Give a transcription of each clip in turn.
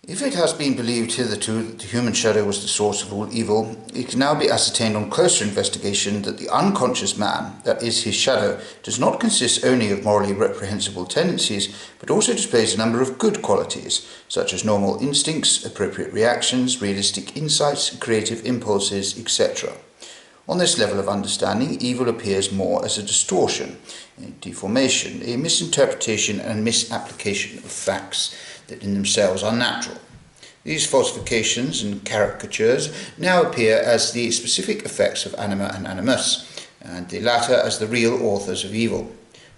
If it has been believed hitherto that the human shadow was the source of all evil, it can now be ascertained on closer investigation that the unconscious man, that is his shadow, does not consist only of morally reprehensible tendencies, but also displays a number of good qualities, such as normal instincts, appropriate reactions, realistic insights, creative impulses, etc. On this level of understanding, evil appears more as a distortion, a deformation, a misinterpretation and misapplication of facts that in themselves are natural. These falsifications and caricatures now appear as the specific effects of anima and animus, and the latter as the real authors of evil.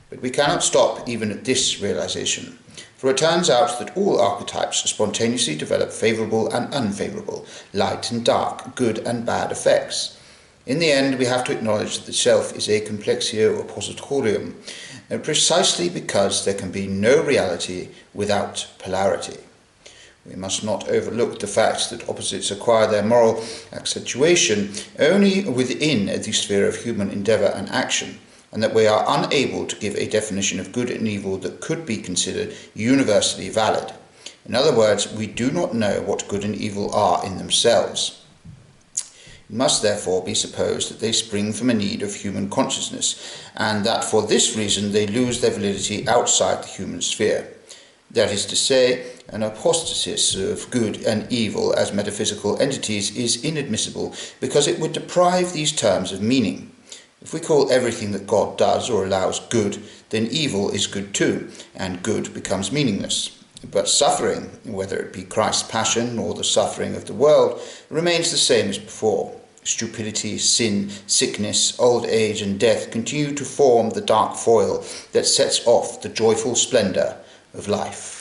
But we cannot stop even at this realization, for it turns out that all archetypes spontaneously develop favourable and unfavourable, light and dark, good and bad effects. In the end, we have to acknowledge that the self is a complexio oppositorium, precisely because there can be no reality without polarity. We must not overlook the fact that opposites acquire their moral accentuation only within the sphere of human endeavour and action, and that we are unable to give a definition of good and evil that could be considered universally valid. In other words, we do not know what good and evil are in themselves. It must therefore be supposed that they spring from a need of human consciousness, and that for this reason they lose their validity outside the human sphere. That is to say, an apostasis of good and evil as metaphysical entities is inadmissible because it would deprive these terms of meaning. If we call everything that God does or allows good, then evil is good too, and good becomes meaningless. But suffering, whether it be Christ's passion or the suffering of the world, remains the same as before. Stupidity, sin, sickness, old age and death continue to form the dark foil that sets off the joyful splendour of life.